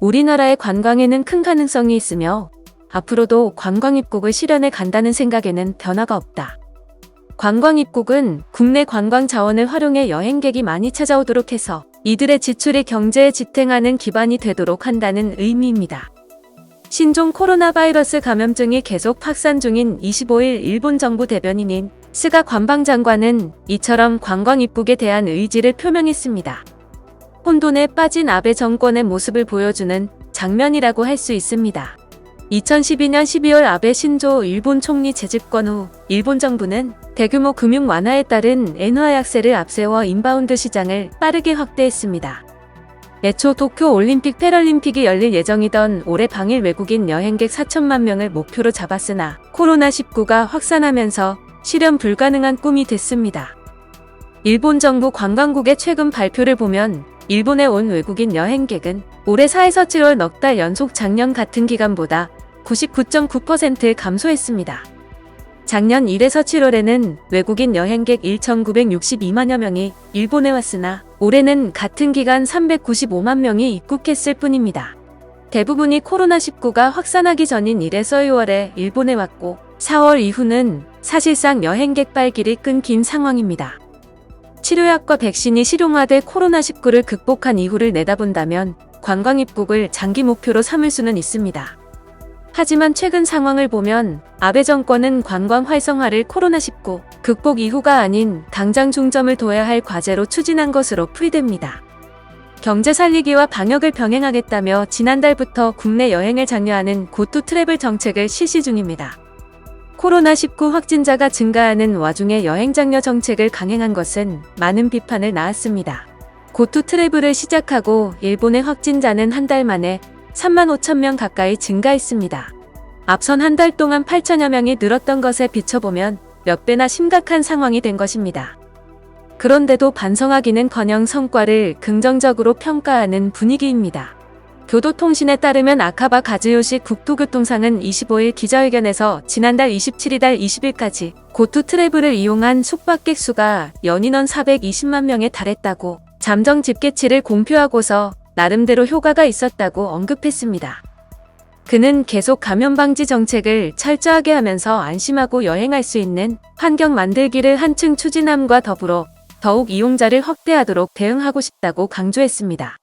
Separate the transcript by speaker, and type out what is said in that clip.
Speaker 1: 우리나라의 관광에는 큰 가능성이 있으며 앞으로도 관광 입국을 실현해 간다는 생각에는 변화가 없다. 관광 입국은 국내 관광 자원을 활용해 여행객이 많이 찾아오도록 해서 이들의 지출이 경제에 지탱하는 기반이 되도록 한다는 의미입니다. 신종 코로나 바이러스 감염증이 계속 확산 중인 25일 일본 정부 대변인인 스가 관방장관은 이처럼 관광 입국에 대한 의지를 표명했습니다. 혼돈에 빠진 아베 정권의 모습을 보여주는 장면이라고 할 수 있습니다. 2012년 12월 아베 신조 일본 총리 재집권 후 일본 정부는 대규모 금융 완화에 따른 엔화 약세를 앞세워 인바운드 시장을 빠르게 확대했습니다. 애초 도쿄 올림픽 패럴림픽이 열릴 예정이던 올해 방일 외국인 여행객 4천만 명을 목표로 잡았으나 코로나19가 확산하면서 실현 불가능한 꿈이 됐습니다. 일본 정부 관광국의 최근 발표를 보면 일본에 온 외국인 여행객은 올해 4에서 7월 넉 달 연속 작년 같은 기간보다 99.9% 감소했습니다. 작년 1에서 7월에는 외국인 여행객 1,962만여 명이 일본에 왔으나 올해는 같은 기간 395만 명이 입국했을 뿐입니다. 대부분이 코로나19가 확산하기 전인 1에서 2월에 일본에 왔고 4월 이후는 사실상 여행객 발길이 끊긴 상황입니다. 치료약과 백신이 실용화돼 코로나19를 극복한 이후를 내다본다면 관광 입국을 장기 목표로 삼을 수는 있습니다. 하지만 최근 상황을 보면 아베 정권은 관광 활성화를 코로나19 극복 이후가 아닌 당장 중점을 둬야 할 과제로 추진한 것으로 풀이됩니다. 경제 살리기와 방역을 병행하겠다며 지난달부터 국내 여행을 장려하는 고투 트래블 정책을 실시 중입니다. 코로나19 확진자가 증가하는 와중에 여행 장려 정책을 강행한 것은 많은 비판을 낳았습니다. 고투 트래블을 시작하고 일본의 확진자는 한 달 만에 3만 5천 명 가까이 증가했습니다. 앞선 한 달 동안 8천여 명이 늘었던 것에 비춰보면 몇 배나 심각한 상황이 된 것입니다. 그런데도 반성하기는커녕 성과를 긍정적으로 평가하는 분위기입니다. 교도통신에 따르면 아카바 가즈요시 국토교통상은 25일 기자회견에서 지난달 27일 20일까지 고투 트래블을 이용한 숙박객 수가 연인원 420만 명에 달했다고 잠정 집계치를 공표하고서 나름대로 효과가 있었다고 언급했습니다. 그는 계속 감염 방지 정책을 철저하게 하면서 안심하고 여행할 수 있는 환경 만들기를 한층 추진함과 더불어 더욱 이용자를 확대하도록 대응하고 싶다고 강조했습니다.